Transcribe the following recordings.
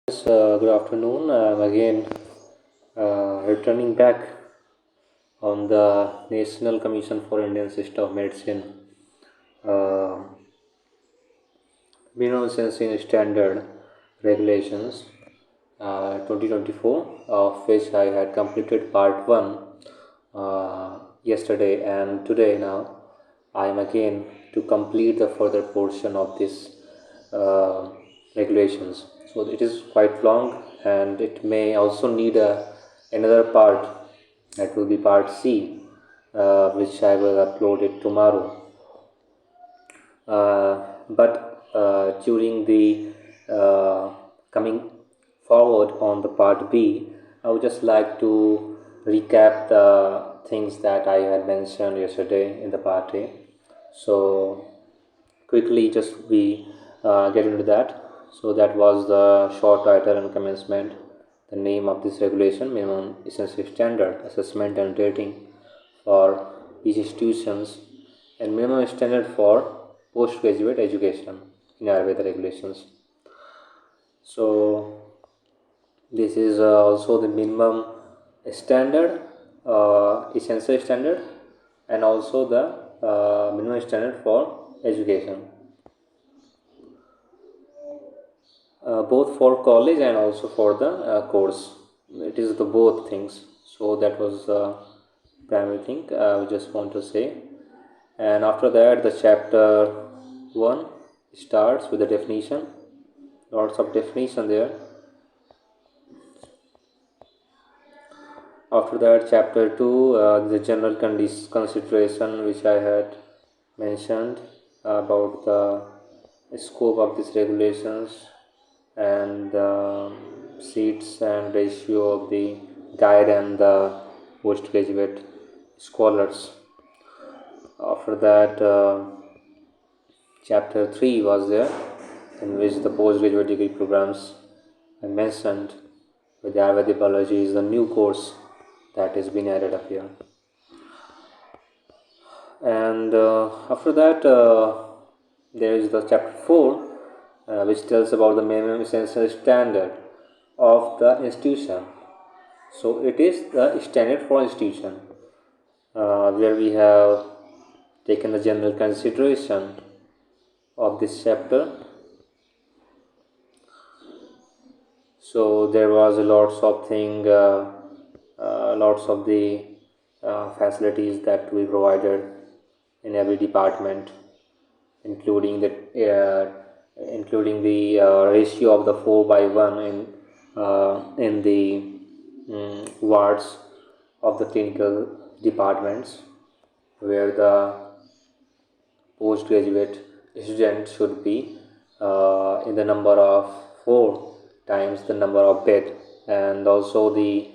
Yes, good afternoon. I'm again returning back on the National Commission for Indian System of Medicine uh, Minimum Sensing Standard Regulations 2024, of which I had completed part 1 yesterday, and today now I am again to complete the further portion of this uh, regulations. So it is quite long and it may also need another part, that will be part C, which I will upload it tomorrow. But during the coming forward on the part B, I would just like to recap the things that I had mentioned yesterday in the part A. So quickly just we get into that. So that was the short title and commencement, the name of this regulation: minimum essential standard assessment and rating for each institutions, and minimum standard for postgraduate education in Ayurveda regulations. So this is also the minimum standard, essential standard, and also the minimum standard for education, both for college and also for the course. It is the both things. So that was the primary thing I just want to say. And after that, the chapter 1 starts with the definition. Lots of definition there. After that, chapter 2, the general consideration which I had mentioned about the scope of these regulations and the seats and ratio of the guide and the postgraduate scholars. After that, chapter 3 was there, in which the postgraduate degree programs I mentioned, with Ayurvedic biology is the new course that has been added up here. And after that, there is the chapter 4, which tells about the minimum essential standard of the institution. So it is the standard for institution, where we have taken the general consideration of this chapter. So there was lots of lots of the facilities that we provided in every department, including the ratio of the 4:1 in the wards of the clinical departments, where the postgraduate student should be in the number of 4 times the number of bed. And also the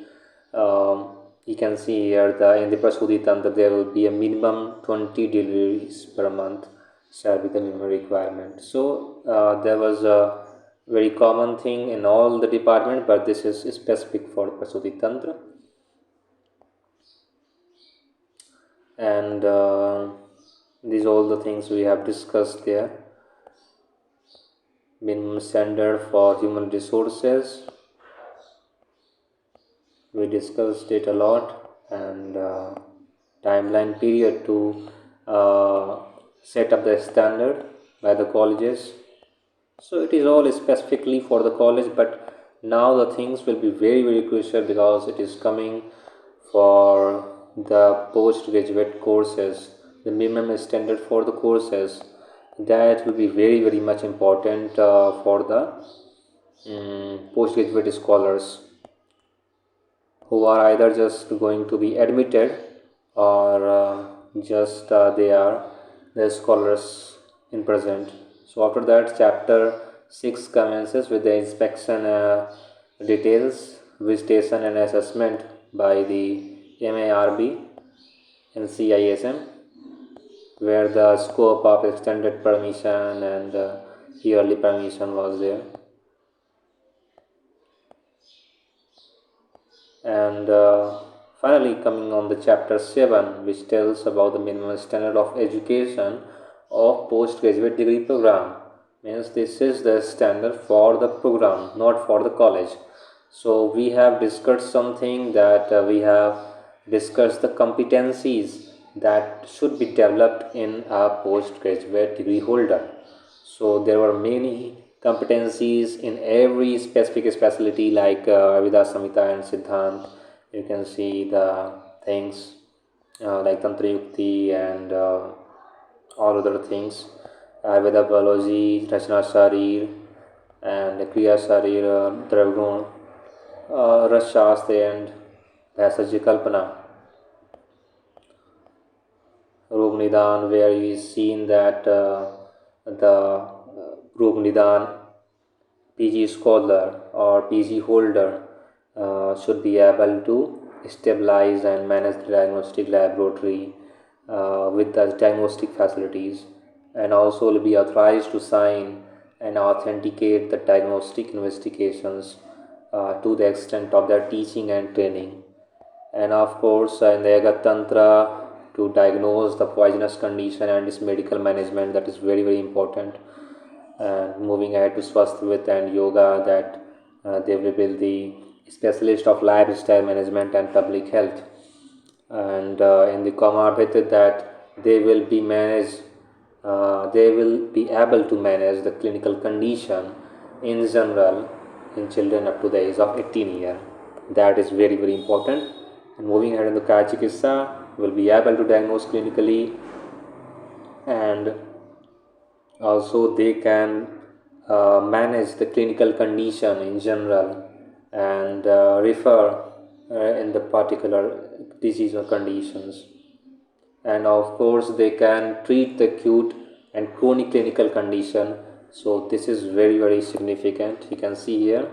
you can see here in the Prasudi Tantra there will be a minimum 20 deliveries per month shall be the minimum requirement. So there was a very common thing in all the department, but this is specific for Prasudi Tantra. And these all the things we have discussed there. Minimum standard for human resources, we discussed it a lot, and timeline period to set up the standard by the colleges. So it is all specifically for the college, but now the things will be very crucial because it is coming for the postgraduate courses. The minimum standard for the courses, that will be very much important for the postgraduate scholars who are either just going to be admitted or just they are the scholars in present. So after that, chapter 6 commences with the inspection details, visitation and assessment by the MARB NCISM, where the scope of extended permission and yearly permission was there. And finally, coming on the chapter 7, which tells about the minimum standard of education of postgraduate degree program, means this is the standard for the program, not for the college. So we have discussed something that we have discussed the competencies that should be developed in a postgraduate degree holder. So there were many competencies in every specific specialty like Avida, Samhita and Siddhant. You can see the things like Tantra Yukti and all other things. Ayurveda biology, Rachna Sharir and Kriya Sharir, Dravgun, Rashastra and Bhasaji Kalpana. Rog Nidan, where is seen that the Rog Nidan PG scholar or PG holder should be able to stabilize and manage the diagnostic laboratory with the diagnostic facilities, and also will be authorized to sign and authenticate the diagnostic investigations to the extent of their teaching and training. And of course, in the Yaga Tantra, to diagnose the poisonous condition and its medical management, that is very, very important. And moving ahead to Swasthvit and Yoga, that they will be the specialist of lifestyle management and public health. And in the Kamarbhit, that they will be they will be able to manage the clinical condition in general in children up to the age of 18 years. That is very, very important. And moving ahead in the Kaya Chikitsa, will be able to diagnose clinically, and also they can manage the clinical condition in general and refer in the particular disease or conditions. And of course they can treat the acute and chronic clinical condition. So this is very, very significant. You can see here.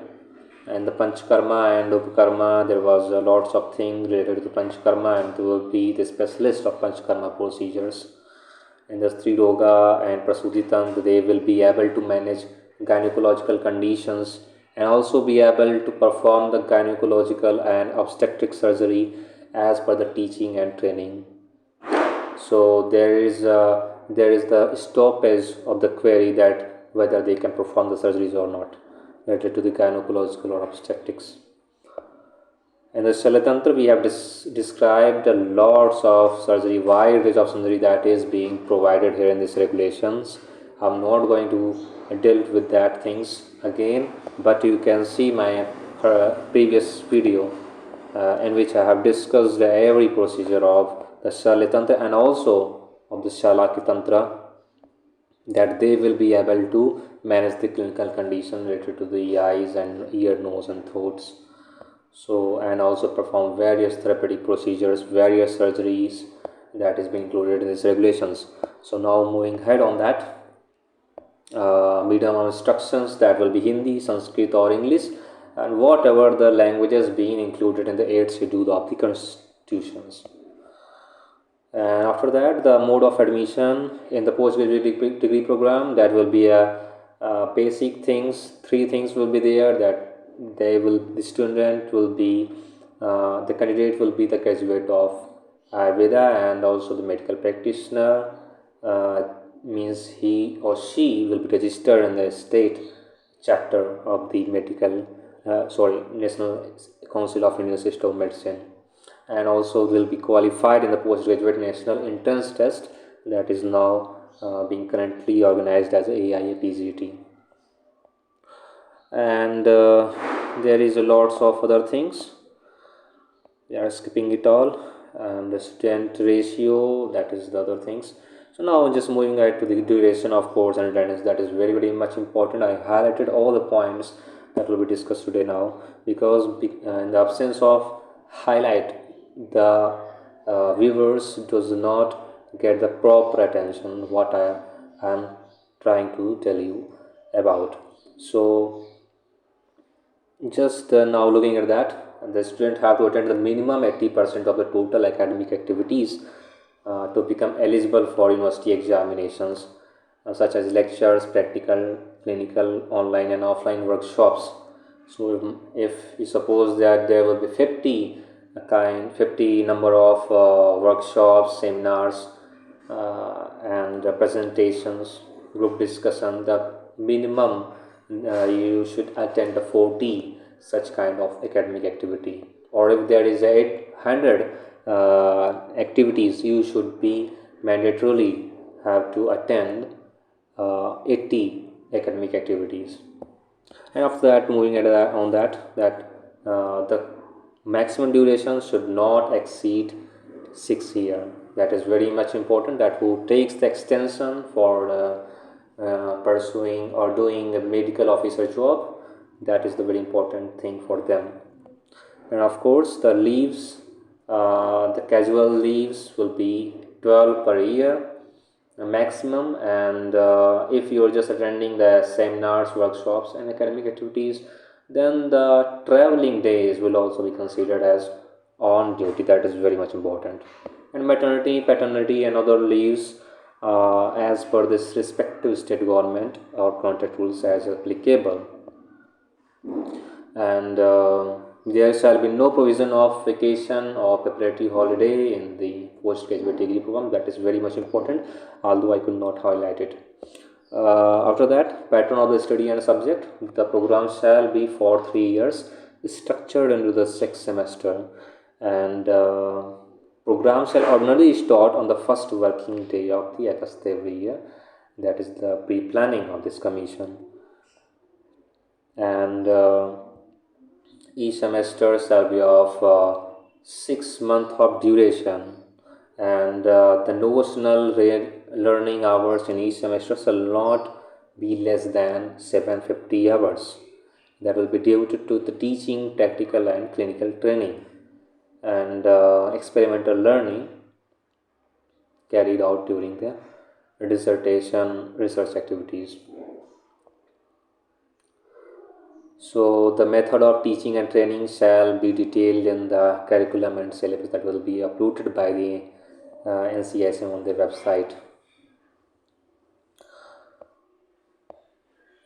And the Panchkarma and Upakarma, there was lots of things related to Panchkarma, and they will be the specialist of Panchkarma procedures. In the Stri Roga and Prasuditant, they will be able to manage gynecological conditions and also be able to perform the gynecological and obstetric surgery as per the teaching and training. So there is the stoppage of the query that whether they can perform the surgeries or not related to the gynecological or obstetrics. In the Shalatantra, we have described lots of surgery, wide range of surgery that is being provided here in these regulations. I'm not going to deal with that things again, but you can see my previous video in which I have discussed every procedure of the Shalatantra and also of the Shalakitantra, that they will be able to manage the clinical condition related to the eyes and ear, nose and throats. So, and also perform various therapeutic procedures, various surgeries that is being included in these regulations. So now moving ahead on that, medium of instructions, that will be Hindi, Sanskrit or English, and whatever the languages being included in the 8th schedule of the constitutions. And after that, the mode of admission in the postgraduate degree program, that will be a basic things. 3 things will be there, that the student will be the candidate will be the graduate of Ayurveda and also the medical practitioner, means he or she will be registered in the state chapter of the National Council of Indian Institute of Medicine, and also will be qualified in the postgraduate national entrance test that is now being currently organized as AIA PGT. And there is a lots of other things, we are skipping it all, and the student ratio, that is the other things. So now just moving ahead to the duration of course and attendance, that is very, very much important. I highlighted all the points that will be discussed today now, because in the absence of highlight, the viewers does not get the proper attention what I am trying to tell you about. So just now looking at that, the student have to attend the minimum 80% of the total academic activities to become eligible for university examinations, such as lectures, practical, clinical, online and offline workshops. So if you suppose that there will be 50 number of workshops, seminars and presentations, group discussion, the minimum you should attend a 40 such kind of academic activity, or if there is 800 activities, you should be mandatorily have to attend 80 academic activities. And after that, moving on that the maximum duration should not exceed 6 years. That is very much important, that who takes the extension for pursuing or doing a medical officer job, that is the very important thing for them. And of course the leaves, the casual leaves will be 12 per year maximum, and if you are just attending the seminars, workshops and academic activities, then the traveling days will also be considered as on duty. That is very much important. And maternity, paternity and other leaves as per this respective state government or contract rules as applicable. And there shall be no provision of vacation or preparatory holiday in the postgraduate degree program. That is very much important, although I could not highlight it. After that, pattern of the study and subject. The program shall be for 3 years, structured into the 6th semester, and program shall ordinarily start on the first working day of the August every year. That is the pre-planning of this commission. And each semester shall be of 6 months of duration, and the notional learning hours in each semester shall not be less than 750 hours. That will be devoted to the teaching, practical and clinical training, and experimental learning carried out during the dissertation research activities. So the method of teaching and training shall be detailed in the curriculum and syllabus that will be uploaded by the NCISM on their website.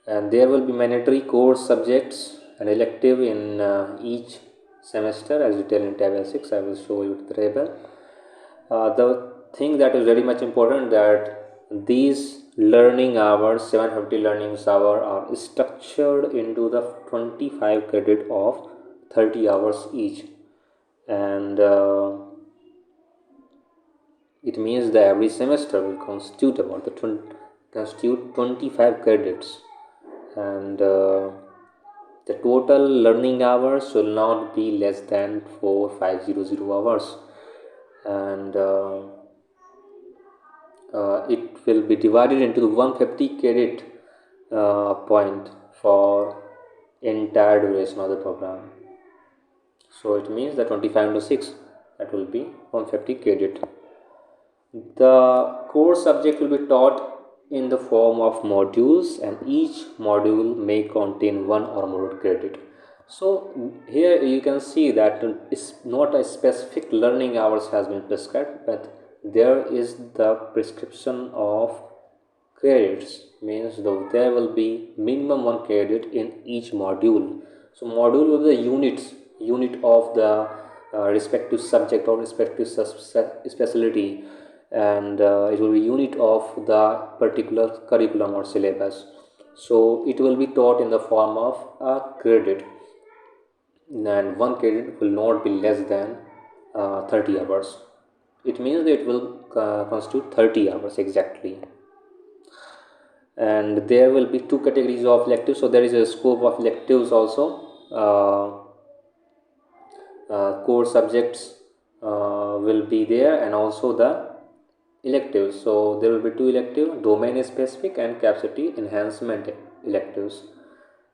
And there will be mandatory course subjects and elective in each semester as detailed in table 6. I will show you the table. The thing that is very much important, that these learning hours, 750 learning hours, are structured into the 25 credit of 30 hours each, and it means that every semester will constitute about the 25 credits, and the total learning hours should not be less than 4500 hours, and it will be divided into 150 credit point for entire duration of the program. So it means that 25 into 6, that will be 150 credit. The core subject will be taught in the form of modules, and each module may contain one or more credit. So here you can see that it's not a specific learning hours has been prescribed, but there is the prescription of credits, means though there will be minimum 1 credit in each module. So module will be the unit of the respective subject or respective specialty, and it will be unit of the particular curriculum or syllabus. So it will be taught in the form of a credit, and 1 credit will not be less than 30 hours. It means that it will constitute 30 hours exactly. And there will be 2 categories of electives, so there is a scope of electives also. Core subjects will be there, and also the electives. So there will be 2 electives, domain specific and capacity enhancement electives,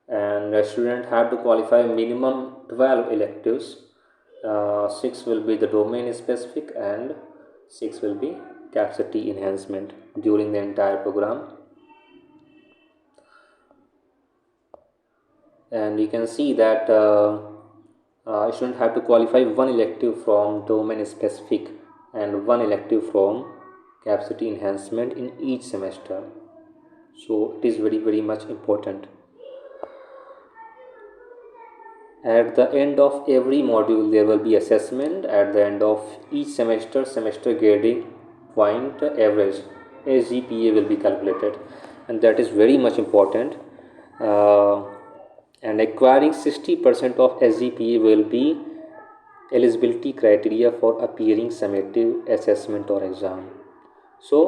and a student have to qualify minimum 12 electives. 6 will be the domain specific and 6 will be capacity enhancement during the entire program. And you can see that student have to qualify 1 elective from domain specific and 1 elective from capacity enhancement in each semester. So it is very much important. At the end of every module there will be assessment. At the end of each semester grading point average, SGPA will be calculated, and that is very much important. uh, and acquiring 60% of SGPA will be eligibility criteria for appearing summative assessment or exam. So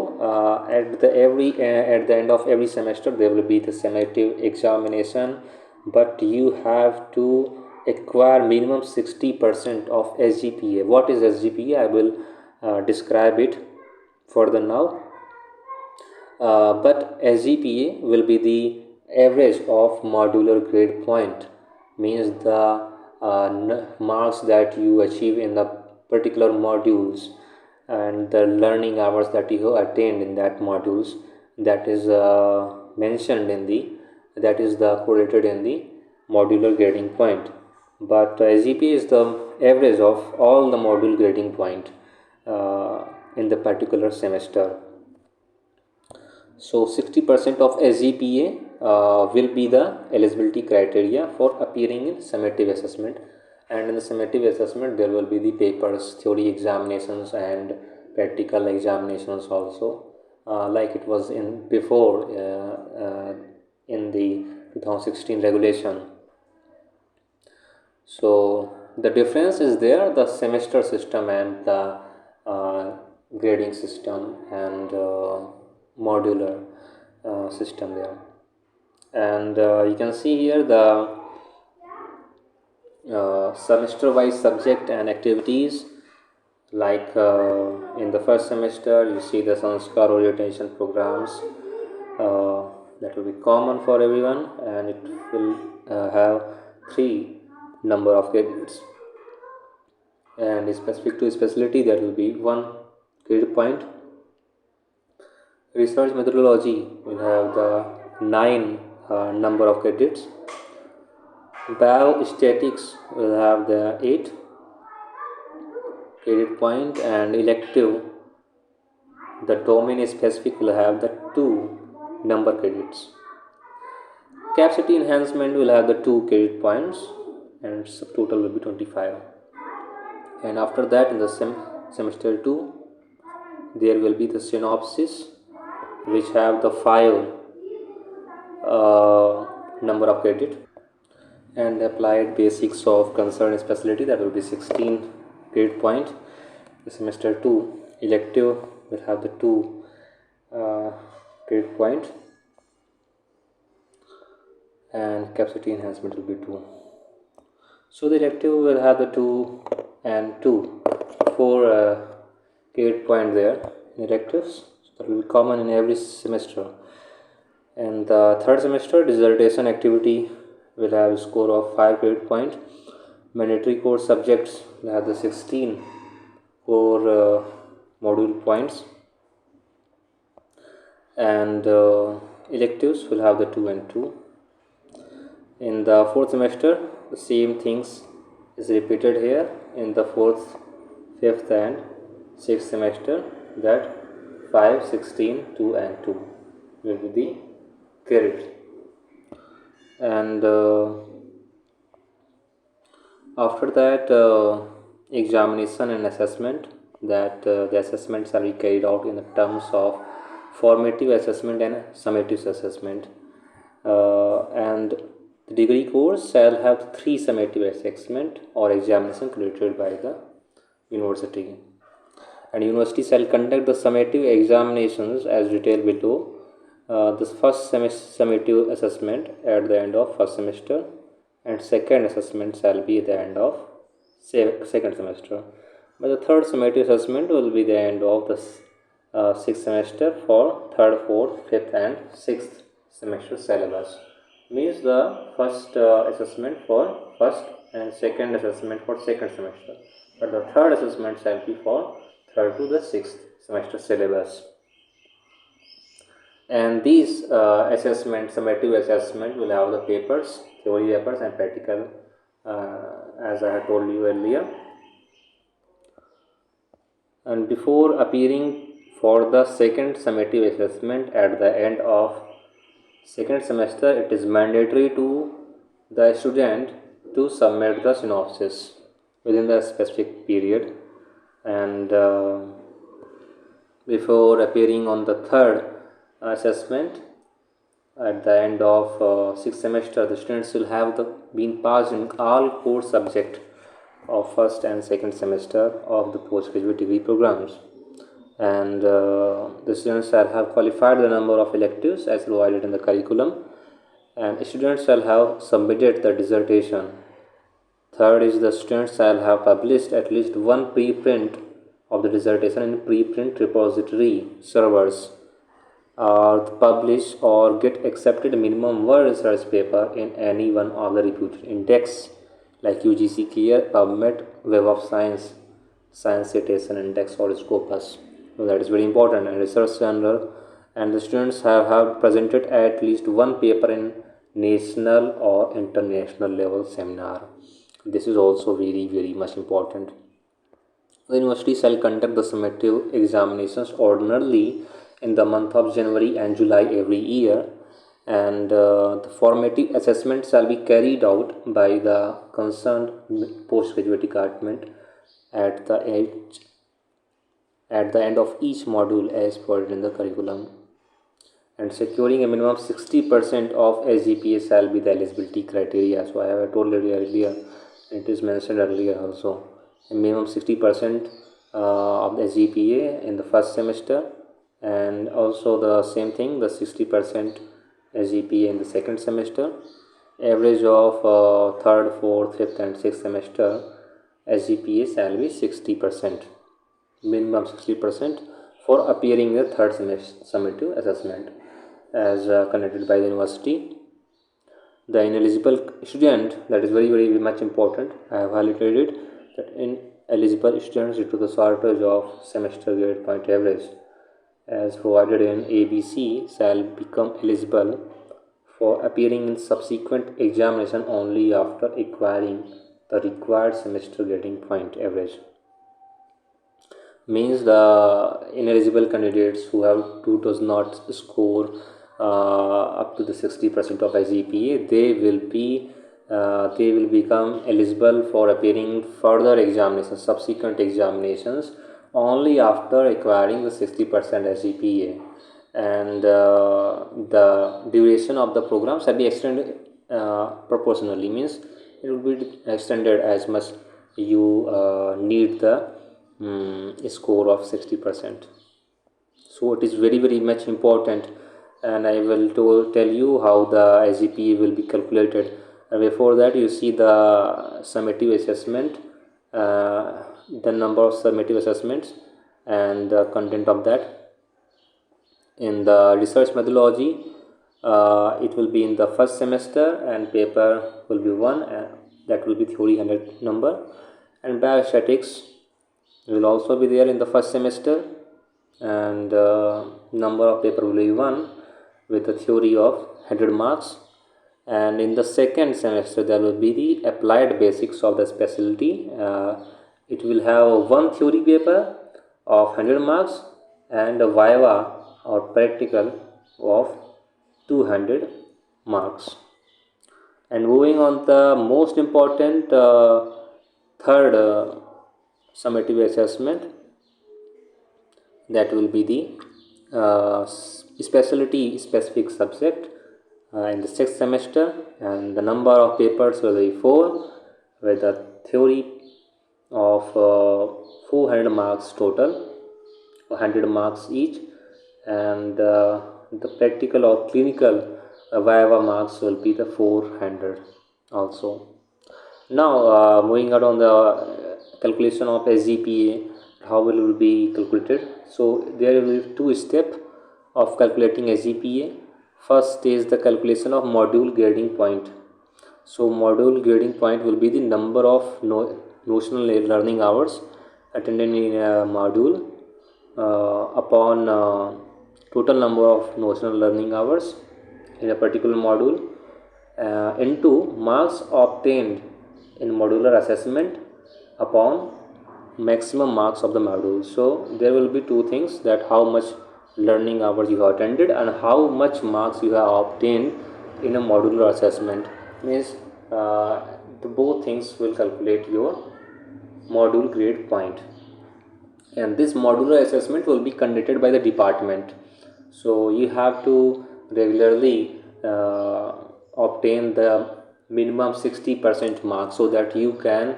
at the end of every semester there will be the summative examination, but you have to acquire minimum 60% of SGPA. What is SGPA? I will describe it further now. But SGPA will be the average of modular grade point, means the marks that you achieve in the particular modules and the learning hours that you have attained in that modules, that is mentioned in the, that is the correlated in the modular grading point. But SGPA is the average of all the module grading point in the particular semester. So 60% of SGPA will be the eligibility criteria for appearing in summative assessment, and in the summative assessment there will be the papers, theory examinations and practical examinations also, like it was in before in the 2016 regulation. So the difference is there, the semester system and the grading system and modular system there. And you can see here the semester wise subject and activities, like in the first semester you see the sanskar orientation programs that will be common for everyone, and it will have 3 number of credits, and specific to specialty that will be 1 credit point. Research methodology will have the 9 number of credits. Biostatics will have the 8 credit point, and elective, the domain specific, will have the 2 number credits. Capacity enhancement will have the 2 credit points, and subtotal will be 25. And after that, in the semester 2, there will be the synopsis, which have the 5 number of credit, and applied basics of concerned specialty, that will be 16 credit point. The semester 2 elective will have the 2 credit point, and capacity enhancement will be 2. So the elective will have the 2 and 2, 4 credit point there in electives. So that will be common in every semester. And the third semester dissertation activity will have a score of 5 credit point. Mandatory course subjects will have the 16 core module points, and electives will have the 2 and 2. In the fourth semester, the same things is repeated here in the fourth, fifth and sixth semester, that 5, 16, 2 and 2 will be the credit. And after that, examination and assessment, that the assessments are carried out in the terms of formative assessment and summative assessment, and the degree course shall have 3 summative assessment or examination created by the university, and university shall conduct the summative examinations as detailed below. This first summative assessment at the end of first semester, and second assessment shall be at the end of second semester. But the third summative assessment will be the end of the sixth semester for third, fourth, fifth and sixth semester syllabus. Means the first assessment for first and second assessment for second semester, but the third assessment shall be for third to the sixth semester syllabus. And these summative assessment will have the papers, theory papers and practical, as I had told you earlier. And before appearing for the second summative assessment at the end of second semester, it is mandatory to the student to submit the synopsis within the specific period. And before appearing on the third assessment, At the end of sixth semester, the students will have been passed in all core subjects of first and second semester of the postgraduate degree programs, and the students shall have qualified the number of electives as provided in the curriculum, and students shall have submitted the dissertation. Third is the students shall have published at least one preprint of the dissertation in preprint repository servers, or publish or get accepted minimum one research paper in any one of the reputed index like UGC Care, PubMed, Web of Science, Science Citation Index, or Scopus. So that is very important, and research journal. And the students have presented at least one paper in national or international level seminar. This is also very much important. The university shall conduct the summative examinations ordinarily in the month of January and July every year, and the formative assessment shall be carried out by the concerned postgraduate department at the end of each module as per in the curriculum. And securing a minimum 60% of SGPA shall be the eligibility criteria. So I have told it earlier, it is mentioned earlier also. A minimum 60% of the SGPA in the first semester, and also the same thing, the 60% SGPA in the second semester. Average of third, fourth, fifth, and sixth semester SGPA shall be 60%, minimum 60% for appearing in the third semester summative assessment as conducted by the university. The ineligible student, that is very much important, I have highlighted that ineligible students due to the shortage of semester grade point average as provided in ABC shall become eligible for appearing in subsequent examination only after acquiring the required semester grading point average. Means the ineligible candidates who does not score up to the 60% of SGPA, they will become eligible for appearing further examinations, subsequent examinations, only after acquiring the 60% SGPA, and the duration of the program shall be extended proportionally. Means it will be extended as much you need the score of 60%. So it is very much important, and I will tell you how the SGPA will be calculated. Before that, you see the summative assessment, the number of summative assessments and the content of that. In the research methodology, it will be in the first semester, and paper will be one, and that will be theory 100 number, and biostatics will also be there in the first semester, and number of paper will be 1 with the theory of 100 marks. And in the second semester there will be the applied basics of the specialty. It will have one theory paper of 100 marks and a viva or practical of 200 marks. And moving on, the most important third summative assessment, that will be the specialty specific subject in the sixth semester, and the number of papers will be 4 with a theory of 400 marks total, 100 marks each, and the practical or clinical viva marks will be the 400 also. Now moving out on the calculation of SGPA, how it will be calculated. So there will be 2 steps of calculating SGPA. First is the calculation of module grading point. So module grading point will be the number of notional learning hours attended in a module upon total number of notional learning hours in a particular module into marks obtained in modular assessment upon maximum marks of the module. So there will be 2 things, that how much learning hours you have attended and how much marks you have obtained in a modular assessment. Means the both things will calculate your module grade point, and this modular assessment will be conducted by the department. So you have to regularly obtain the minimum 60% mark, so that you can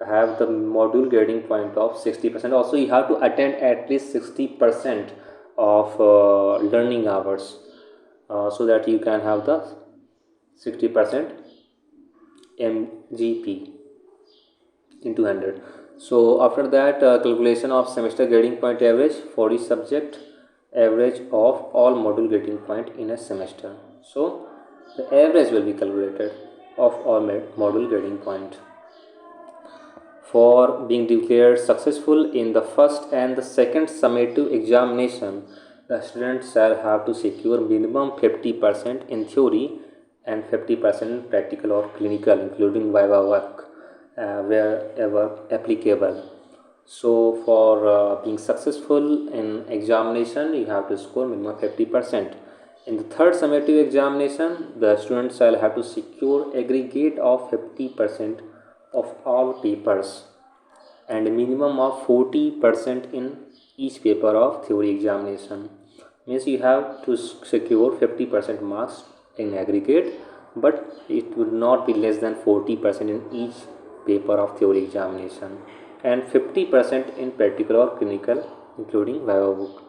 have the module grading point of 60%. Also you have to attend at least 60% of learning hours, so that you can have the 60% mgp into 100. So after that, calculation of semester grading point average for each subject, average of all module grading point in a semester. So the average will be calculated of all module grading point. For being declared successful in the first and the second summative examination, the student shall have to secure minimum 50% in theory and 50% in practical or clinical, including viva work, wherever applicable. So for being successful in examination, you have to score minimum 50%. In the third summative examination, the student shall have to secure aggregate of 50% of all papers and a minimum of 40% in each paper of theory examination. Means you have to secure 50% marks in aggregate, but it would not be less than 40% in each paper of theory examination, and 50% in practical or clinical, including viva book.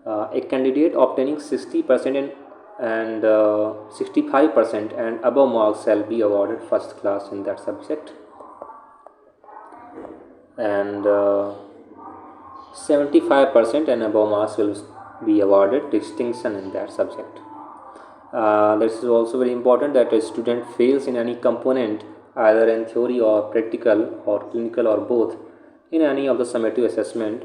A candidate obtaining 60% in and 65% and above marks shall be awarded first class in that subject, and 75% and above marks will be awarded distinction in that subject. This is also very important that a student fails in any component, either in theory or practical or clinical or both, in any of the summative assessment,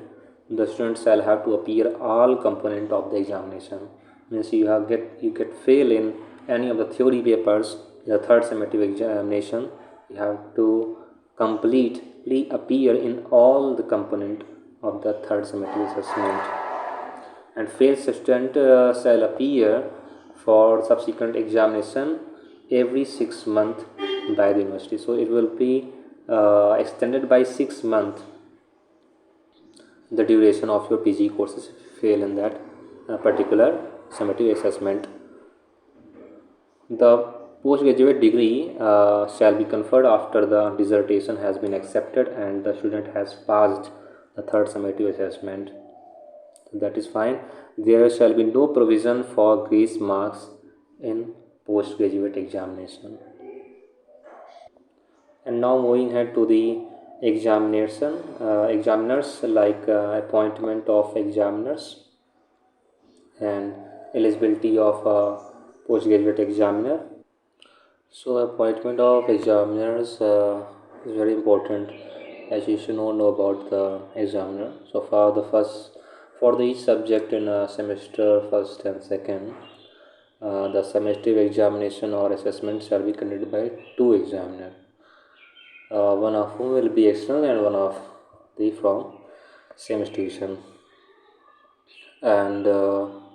the student shall have to appear all component of the examination. Means you get fail in any of the theory papers in the third summative examination, you have to completely appear in all the component of the third summative assessment, and failed student shall appear for subsequent examination every 6 months by the university. So it will be extended by 6 months, the duration of your PG courses, if you fail in that particular summative assessment. The postgraduate degree shall be conferred after the dissertation has been accepted and the student has passed the third summative assessment. That is fine. There shall be no provision for grace marks in postgraduate examination. And now moving ahead to the examination, examiners, like appointment of examiners and eligibility of a postgraduate examiner. So appointment of examiners is very important, as you should know about the examiner. So for the each subject in a semester first and second, the semester examination or assessment shall be conducted by two examiners, one of whom will be external and one of the from same institution, and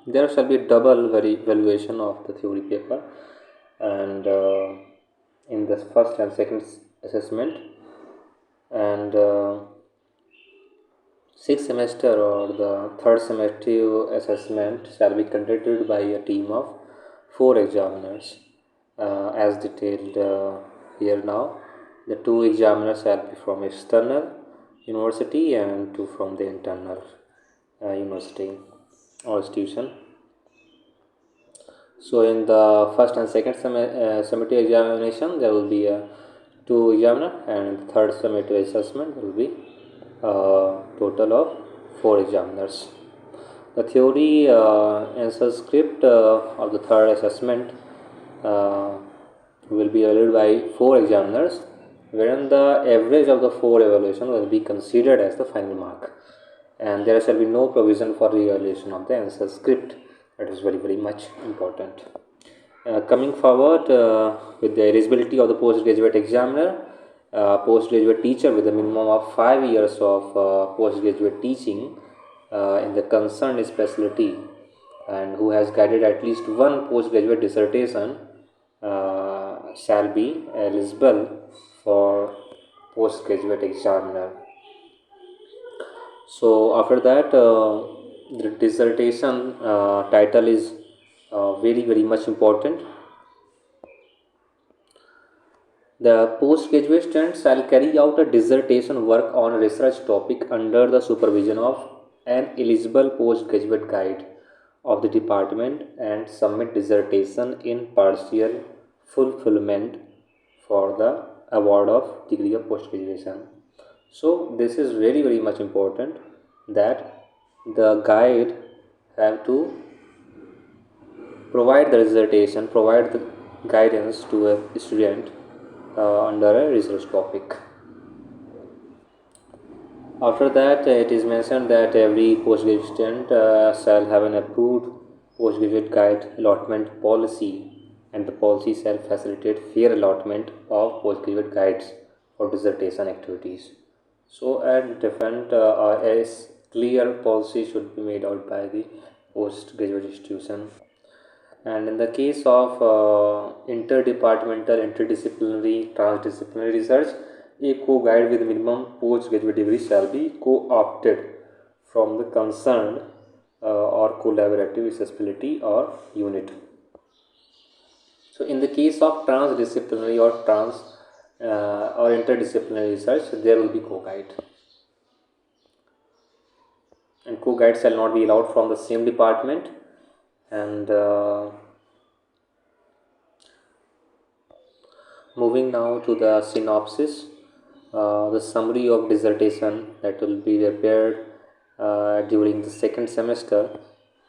there shall be double valuation of the theory paper, and in the first and second assessment, and sixth semester or the third semester assessment shall be conducted by a team of four examiners, as detailed here now. The two examiners shall be from external university and two from the internal university or institution. So in the first and second summative examination, there will be a two examiner, and in the third summative assessment will be a total of four examiners. The theory answer script of the third assessment will be evaluated by four examiners, wherein the average of the four evaluation will be considered as the final mark, and there shall be no provision for re-evaluation of the answer script. That is very much important. Coming forward with the eligibility of the postgraduate examiner, postgraduate teacher with a minimum of 5 years of postgraduate teaching in the concerned specialty and who has guided at least one postgraduate dissertation shall be eligible for postgraduate examiner. So after that, the dissertation title is very much important, The postgraduate student shall carry out a dissertation work on a research topic under the supervision of an eligible postgraduate guide of the department and submit dissertation in partial fulfillment for the award of degree of postgraduation. So this is very much important that the guide have to provide the dissertation, provide the guidance to a student under a research topic. After that, it is mentioned that every postgraduate student shall have an approved postgraduate guide allotment policy, and the policy shall facilitate fair allotment of postgraduate guides for dissertation activities. So, at different a clear policy should be made out by the postgraduate institution. And in the case of interdepartmental, interdisciplinary, transdisciplinary research, a co-guide with minimum postgraduate degree shall be co-opted from the concerned or collaborative accessibility or unit. So, in the case of transdisciplinary or interdisciplinary research, there will be co-guide, and co-guide shall not be allowed from the same department. And moving now to the synopsis, the summary of dissertation that will be prepared during the second semester.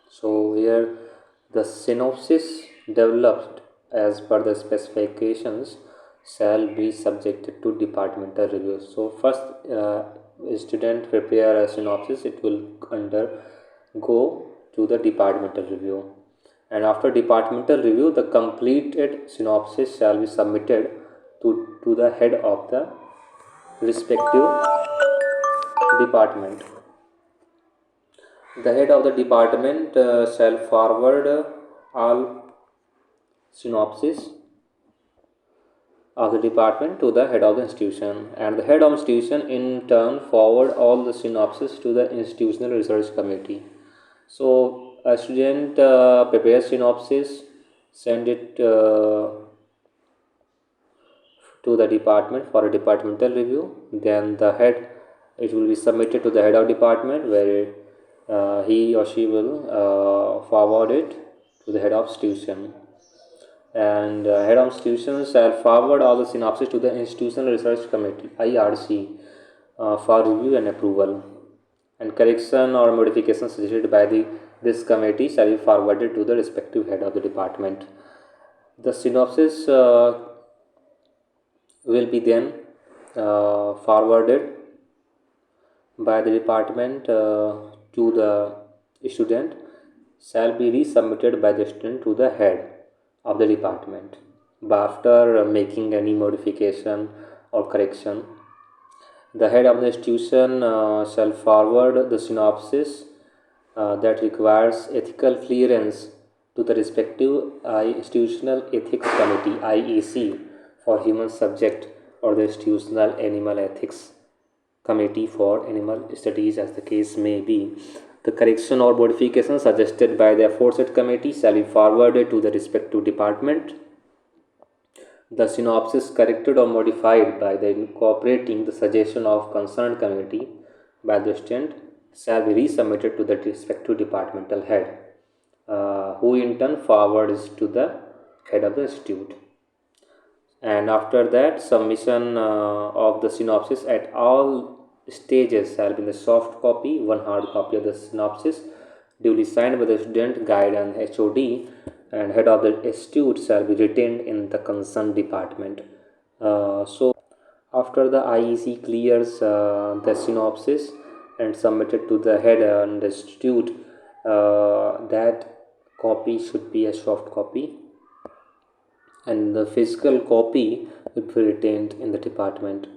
So here the synopsis developed as per the specifications shall be subjected to departmental review. So first student prepare a synopsis, it will undergo to the departmental review, and after departmental review the completed synopsis shall be submitted to the head of the respective department. The head of the department shall forward all synopsis of the department to the head of the institution, and the head of institution in turn forward all the synopsis to the institutional research committee. So a student prepares synopsis, send it to the department for a departmental review. Then the head, it will be submitted to the head of department, where he or she will forward it to the head of institution, and head of institution shall forward all the synopsis to the institutional research committee IRC for review and approval, and correction or modification suggested by this committee shall be forwarded to the respective head of the department. The synopsis will be then forwarded by the department to the student, shall be resubmitted by the student to the head of the department after making any modification or correction. The head of the institution shall forward the synopsis that requires ethical clearance to the respective institutional ethics committee IEC for human subject, or the institutional animal ethics committee for animal studies, as the case may be. The correction or modification suggested by the aforesaid committee shall be forwarded to the respective department. The synopsis corrected or modified by the incorporating the suggestion of concerned committee by the student shall be resubmitted to the respective departmental head, who in turn forwards to the head of the institute. And after that, submission of the synopsis at all stages shall be in the soft copy, one hard copy of the synopsis duly signed by the student, guide and HOD, and head of the institute shall be retained in the concerned department. So after the IEC clears the synopsis and submitted to the head and the institute, that copy should be a soft copy, and the physical copy will be retained in the department.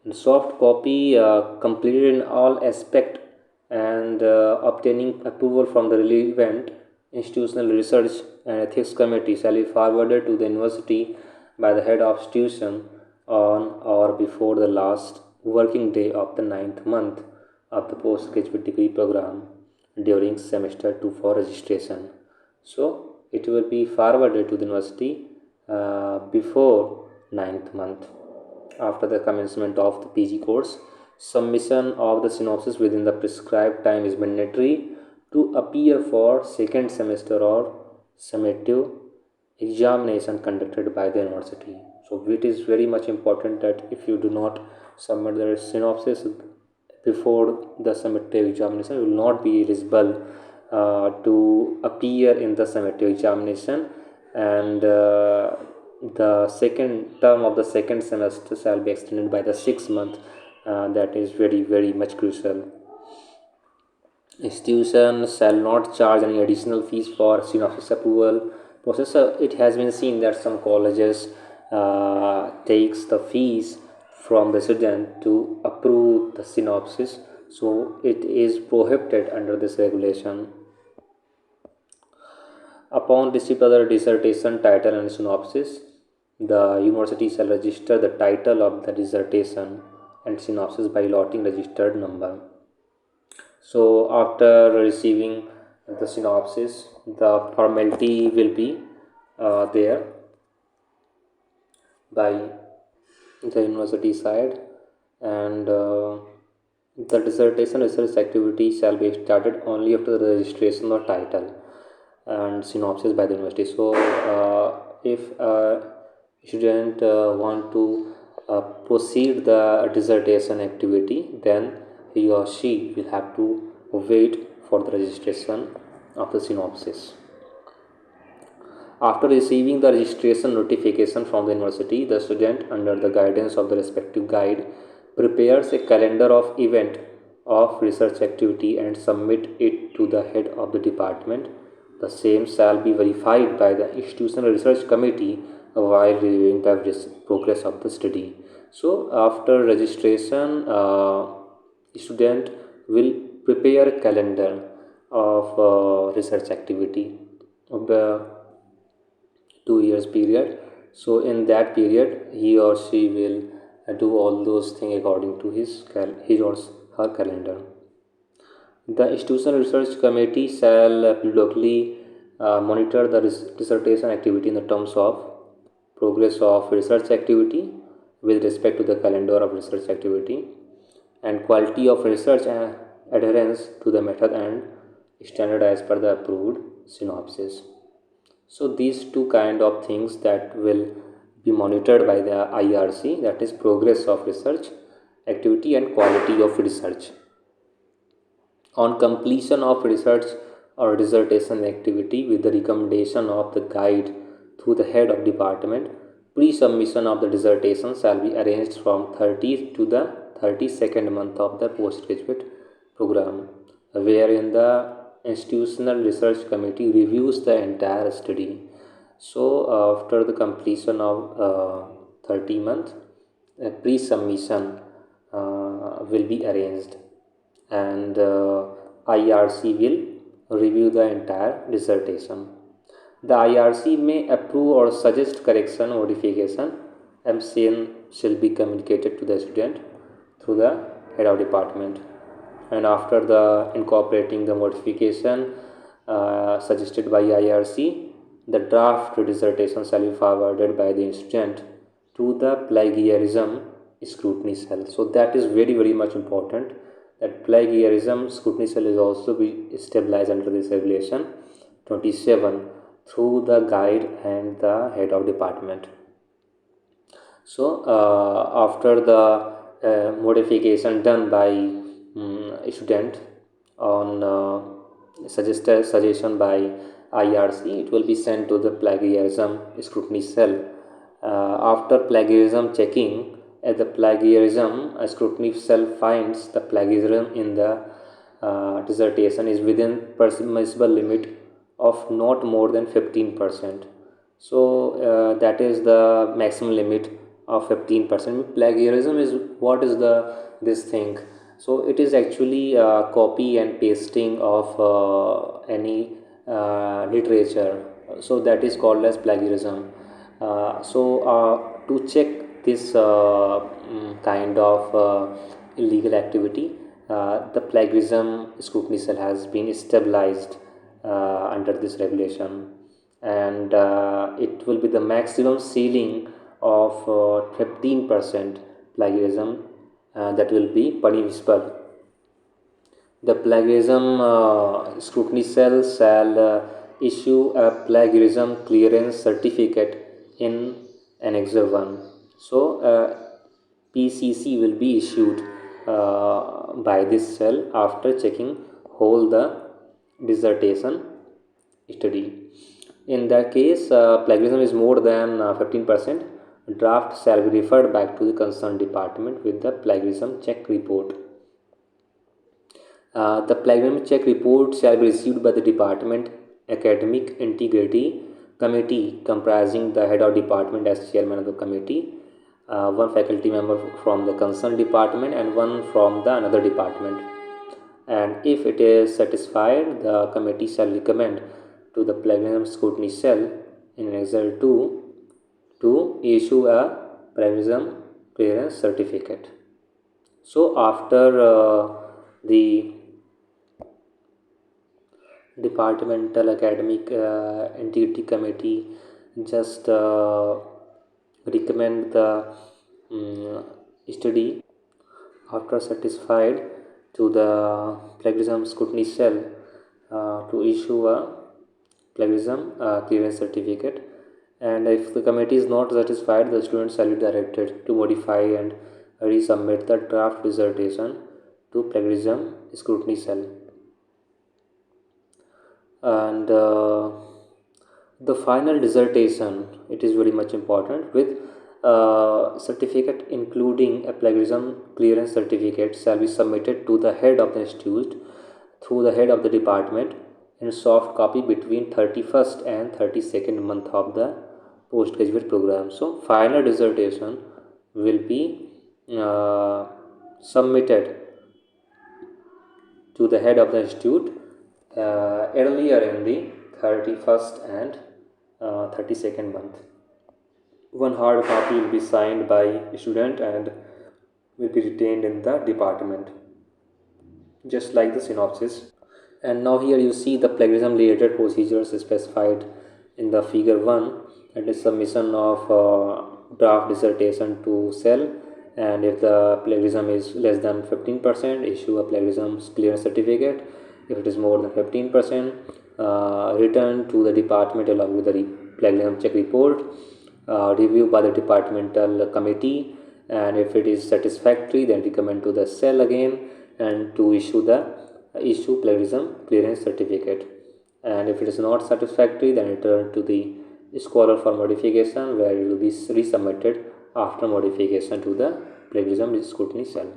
And soft copy completed in all aspect and obtaining approval from the relevant institutional research and ethics committee shall be forwarded to the university by the head of institution on or before the last working day of the 9th month of the postgraduate degree program during semester 2 for registration. So it will be forwarded to the university before ninth month. After the commencement of the PG course, submission of the synopsis within the prescribed time is mandatory to appear for second semester or summative examination conducted by the university. So it is very much important that if you do not submit the synopsis before the summative examination, you will not be eligible to appear in the summative examination, and the second term of the second semester shall be extended by the 6 month. That is very much crucial. Institution shall not charge any additional fees for synopsis approval process. It has been seen that some colleges takes the fees from the student to approve the synopsis, so it is prohibited under this regulation. Upon receipt of the dissertation title and synopsis, the university shall register the title of the dissertation and synopsis by allotting registered number. So after receiving the synopsis, the formality will be there by the university side, and the dissertation research activity shall be started only after the registration of title and synopsis by the university. So if a student want to proceed the dissertation activity, then he or she will have to wait for the registration of the synopsis. After receiving the registration notification from the university, the student, under the guidance of the respective guide, prepares a calendar of event of research activity and submit it to the head of the department. The same shall be verified by the institutional research committee while reviewing the progress of the study. So after registration, student will prepare a calendar of research activity of the 2 years period. So in that period, he or she will do all those things according to his or her calendar. The institutional research committee shall periodically monitor the dissertation activity in the terms of progress of research activity with respect to the calendar of research activity and quality of research and adherence to the method and standard as per the approved synopsis. So these two kind of things that will be monitored by the IRC, that is progress of research activity and quality of research. On completion of research or dissertation activity with the recommendation of the guide through the head of department, pre-submission of the dissertation shall be arranged from 30th to the 32nd month of the postgraduate program, wherein the institutional research committee reviews the entire study. So after the completion of 30 month, pre-submission will be arranged, and IRC will review the entire dissertation. The IRC may approve or suggest correction or modification. MCN shall be communicated to the student through the head of department, and after the incorporating the modification suggested by IRC, the draft dissertation shall be forwarded by the student to the plagiarism scrutiny cell. So that is very much important, that plagiarism scrutiny cell is also be stabilized under this regulation 27 through the guide and the head of department. So after the modification done by student on suggestion by IRC, it will be sent to the plagiarism scrutiny cell. After plagiarism checking, the plagiarism scrutiny cell finds the plagiarism in the dissertation is within permissible limit of not more than 15%. So that is the maximum limit of 15%. Plagiarism is what is this thing? So it is actually copy and pasting of any literature. So that is called as plagiarism. To check this kind of illegal activity, the plagiarism scrutiny cell has been stabilized under this regulation, and it will be the maximum ceiling of 15% plagiarism, that will be punishable. The plagiarism scrutiny cell shall issue a plagiarism clearance certificate in Annexure 1. So, PCC will be issued by this cell after checking whole the dissertation study. In that case, plagiarism is more than 15%. Draft shall be referred back to the concerned department with the plagiarism check report. The plagiarism check report shall be received by the department academic integrity committee comprising the head of department as chairman of the committee, one faculty member from the concerned department and one from the another department. And if it is satisfied, the committee shall recommend to the plagiarism scrutiny cell in Annexure 2 to issue a plagiarism clearance certificate. So after the departmental academic integrity committee just recommend the study, after satisfied to the plagiarism scrutiny cell to issue a plagiarism clearance certificate. And if the committee is not satisfied, the students shall be directed to modify and resubmit the draft dissertation to plagiarism scrutiny cell. And the final dissertation, it is very much important, with certificate including a plagiarism clearance certificate shall be submitted to the head of the institute through the head of the department in soft copy between 31st and 32nd month of the postgraduate program. So final dissertation will be submitted to the head of the institute earlier in the 31st and 32nd month. One hard copy will be signed by a student and will be retained in the department, just like the synopsis. And now here you see the plagiarism related procedures specified in the figure 1, that is submission of draft dissertation to cell, and if the plagiarism is less than 15%, issue a plagiarism clearance certificate. If it is more than 15%, return to the department along with the plagiarism check report, review by the departmental committee, and if it is satisfactory, then recommend to the cell again and to issue plagiarism clearance certificate. And if it is not satisfactory, then return to the scholar for modification, where it will be resubmitted after modification to the plagiarism scrutiny cell.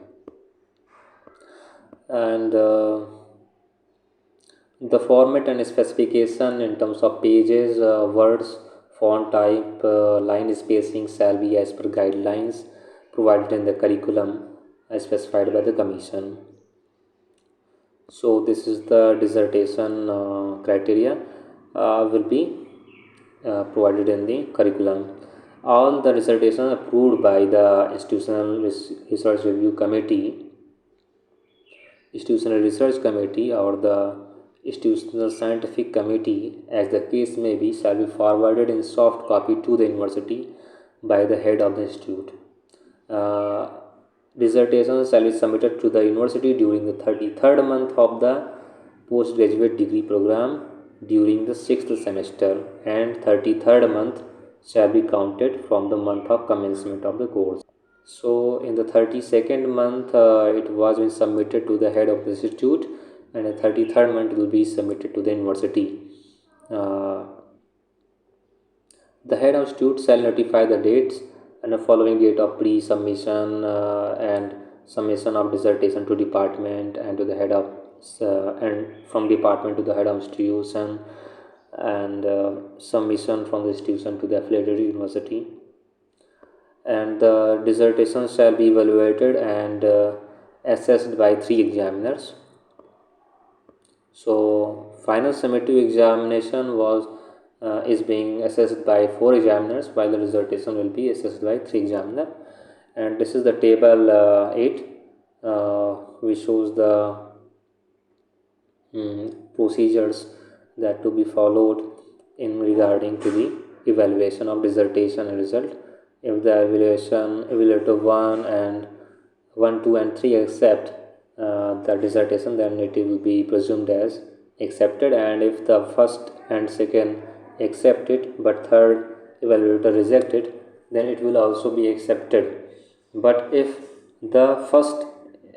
And the format and specification in terms of pages, words, font type, line spacing shall be as per guidelines provided in the curriculum as specified by the commission. So this is the dissertation criteria will be provided in the curriculum. All the dissertations approved by the institutional research review committee, institutional research committee, or the institutional scientific committee, as the case may be, shall be forwarded in soft copy to the university by the head of the institute. Dissertations shall be submitted to the university during the 33rd month of the postgraduate degree program during the 6th semester, and 33rd month shall be counted from the month of commencement of the course. So in the 32nd month it was been submitted to the head of the institute, and the 33rd month will be submitted to the university. The head of institute shall notify the dates and the following date of pre-submission and submission of dissertation to department and to the head of and from department to the head of institution, and submission from the institution to the affiliated university. And the dissertation shall be evaluated and assessed by 3 examiners. So final summative examination is being assessed by 4 examiners, while the dissertation will be assessed by 3 examiners. And this is the table 8, which shows the procedures that to be followed in regarding to the evaluation of dissertation and result If the evaluator 1 and 1, 2 and 3 accept the dissertation, then it will be presumed as accepted. And if the first and second accept it but third evaluator reject it, then it will also be accepted. But if the first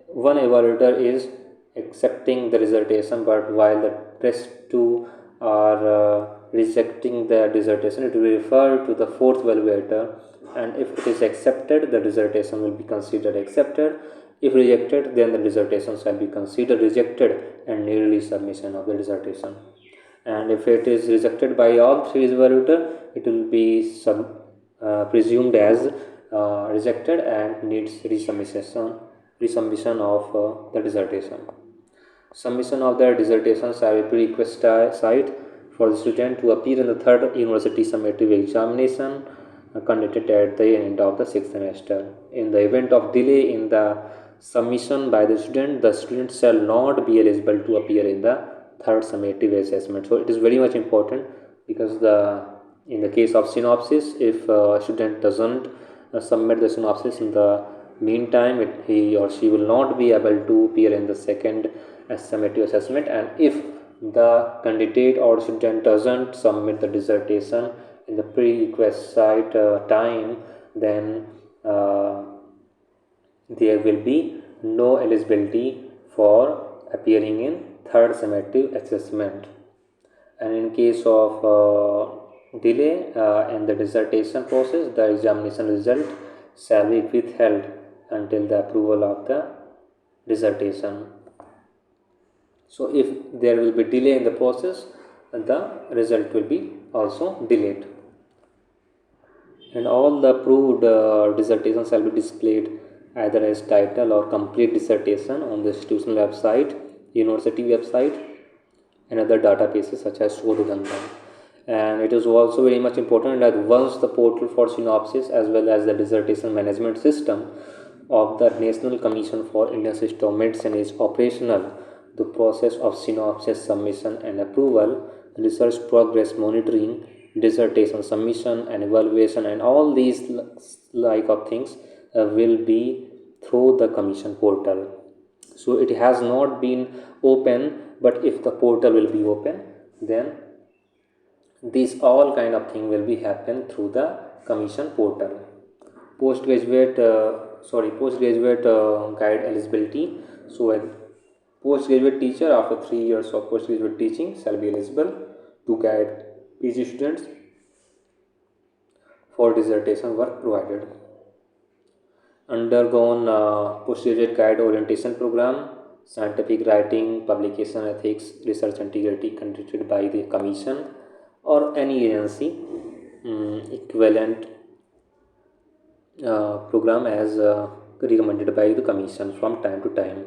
one evaluator is accepting the dissertation, but while the rest two are rejecting the dissertation, it will refer to the fourth evaluator, and if it is accepted, the dissertation will be considered accepted. If rejected, then the dissertation shall be considered rejected and need resubmission of the dissertation. And if it is rejected by all three evaluator, it will be presumed as rejected and needs resubmission of the dissertation. Submission of the dissertation shall be prerequisite for the student to appear in the third university summative examination conducted at the end of the sixth semester. In the event of delay in the submission by the student shall not be eligible to appear in the third summative assessment. So it is very much important, because in the case of synopsis, if a student doesn't submit the synopsis in the meantime, he or she will not be able to appear in the second summative assessment. And if the candidate or student doesn't submit the dissertation in the prerequisite time, then there will be no eligibility for appearing in third summative assessment. And in case of delay in the dissertation process, the examination result shall be withheld until the approval of the dissertation. So if there will be delay in the process, the result will be also delayed. And all the approved dissertations shall be displayed either as title or complete dissertation on the institutional website, university website, and other databases such as Shodhgandha. And it is also very much important that once the portal for synopsis as well as the dissertation management system of the National Commission for Indian System of Medicine is operational, the process of synopsis submission and approval, research progress monitoring, dissertation submission and evaluation, and all these like of things will be through the commission portal. So it has not been open, but if the portal will be open, then these all kind of thing will be happen through the commission portal. Postgraduate guide eligibility. So a postgraduate teacher after 3 years of postgraduate teaching shall be eligible to guide PG students for dissertation work provided. Undergone postgraduate guide orientation program, scientific writing, publication ethics, research integrity conducted by the commission or any agency equivalent program as recommended by the commission from time to time.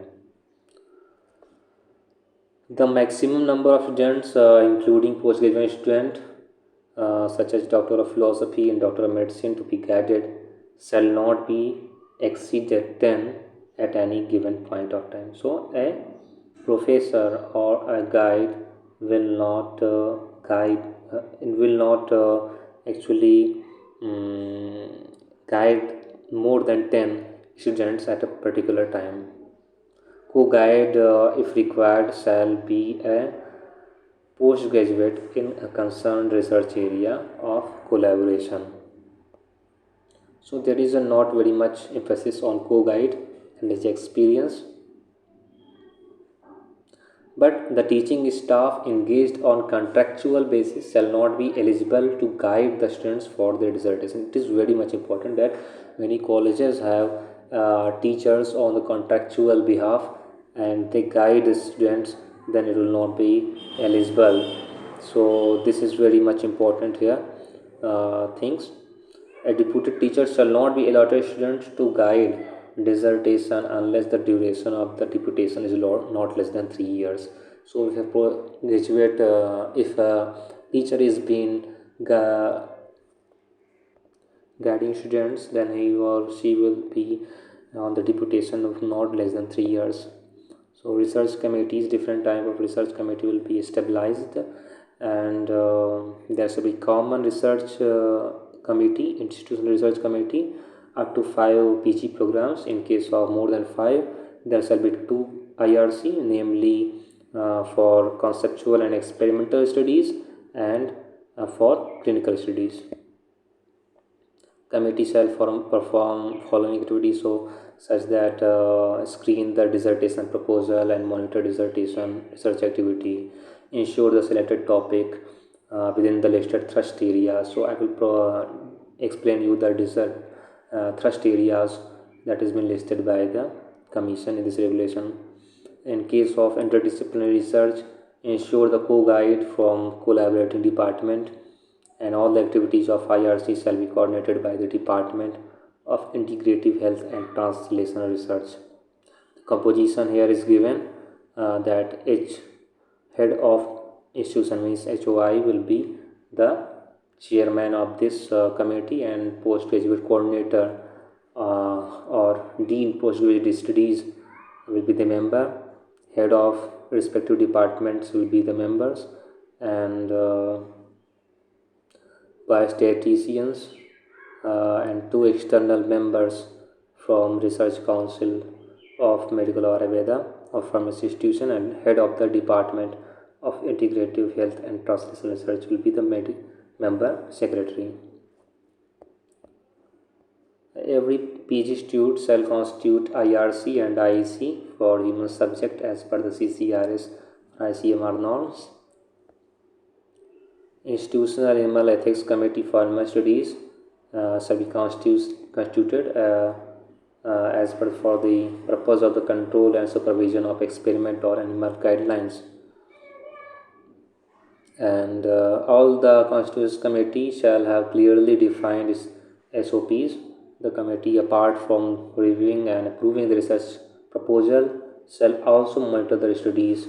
The maximum number of students, including postgraduate student, such as Doctor of Philosophy and Doctor of Medicine, to be guided shall not be exceeded 10 at any given point of time. So a professor or a guide will not actually guide more than 10 students at a particular time. Co-guide, if required, shall be a postgraduate in a concerned research area of collaboration. So there is a not very much emphasis on co-guide and his experience, but the teaching staff engaged on contractual basis shall not be eligible to guide the students for their dissertation. It is very much important that many colleges have teachers on the contractual behalf and they guide the students, then it will not be eligible. So this is very much important here. Things, a deputed teacher shall not be allotted students to guide dissertation unless the duration of the deputation is not less than 3 years. So if a graduate, if a teacher is being guiding students, then he or she will be on the deputation of not less than 3 years. So research committees, different type of research committee will be stabilized, and there should be common research committee, institutional research committee, up to 5 PG programs. In case of more than 5, there shall be 2 IRC, namely for conceptual and experimental studies and for clinical studies. Committee shall perform following activities such that screen the dissertation proposal and monitor dissertation research activity, ensure the selected topic within the listed thrust area. So I will explain you the thrust areas that has been listed by the commission in this regulation. In case of interdisciplinary research, ensure the co-guide from collaborating department, and all the activities of IRC shall be coordinated by the Department of Integrative Health and Translational Research. The composition here is given that each head of institution, means HOI, will be the chairman of this committee, and postgraduate coordinator or dean postgraduate studies will be the member. Head of respective departments will be the members, and biostatisticians and 2 external members from Research Council of Medical or Ayurveda or Pharmacy Institution, and head of the Department of Integrative Health and Translational Research will be the member secretary. Every PG student shall constitute IRC and IEC for human subject as per the CCRS ICMR norms. Institutional Animal Ethics Committee for Animal Studies shall be constituted as per for the purpose of the control and supervision of experiment or animal guidelines. And all the constituents committee shall have clearly defined SOPs. The committee, apart from reviewing and approving the research proposal, shall also monitor the studies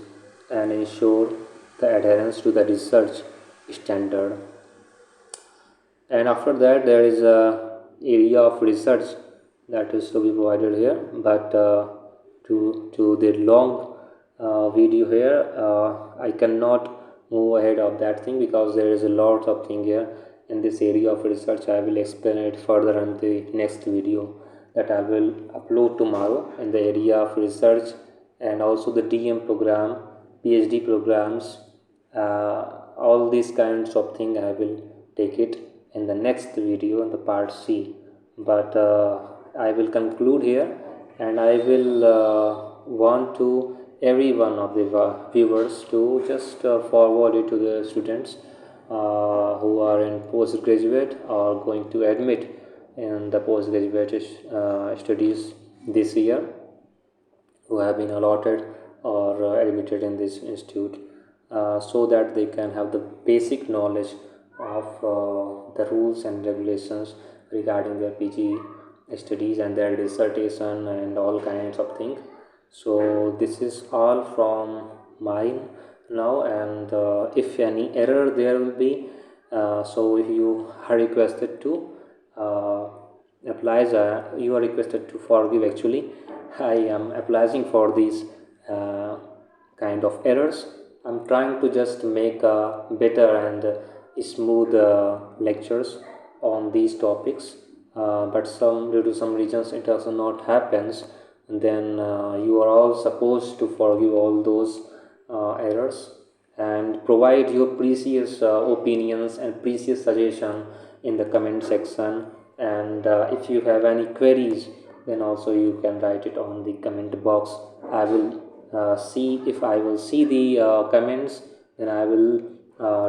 and ensure the adherence to the research standard. And after that, there is a area of research that is to be provided here, but to the long video here, I cannot move ahead of that thing because there is a lot of thing here in this area of research. I will explain it further in the next video that I will upload tomorrow in the area of research, and also the DM program, PhD programs, all these kinds of thing I will take it in the next video in the part C. But I will conclude here, and I will want to every one of the viewers to just forward it to the students who are in postgraduate or going to admit in the postgraduate studies this year, who have been allotted or admitted in this institute, so that they can have the basic knowledge of the rules and regulations regarding their PG studies and their dissertation and all kinds of things. So this is all from mine now, and if any error there will be, so you are requested to you are requested to forgive. Actually, I am applying for these kind of errors. I'm trying to just make better and smooth lectures on these topics, but due to some reasons it does not happens. Then you are all supposed to forgive all those errors and provide your precious opinions and precious suggestion in the comment section. And if you have any queries, then also you can write it on the comment box. I will see if I will see the comments, then I will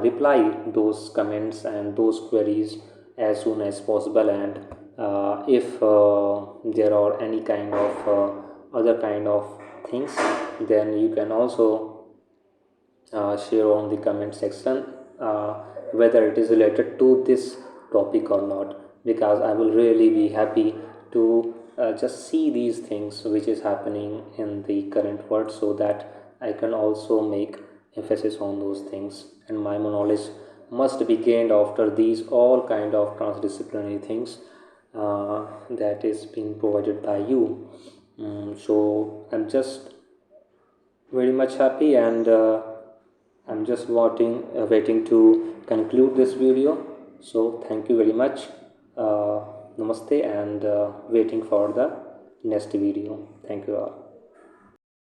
reply those comments and those queries as soon as possible. And if there are any kind of other kind of things, then you can also share on the comment section whether it is related to this topic or not, because I will really be happy to just see these things which is happening in the current world, so that I can also make emphasis on those things, and my knowledge must be gained after these all kind of transdisciplinary things that is being provided by you. So I'm just very much happy, and I'm just waiting to conclude this video. So thank you very much. Namaste, and waiting for the next video. Thank you all.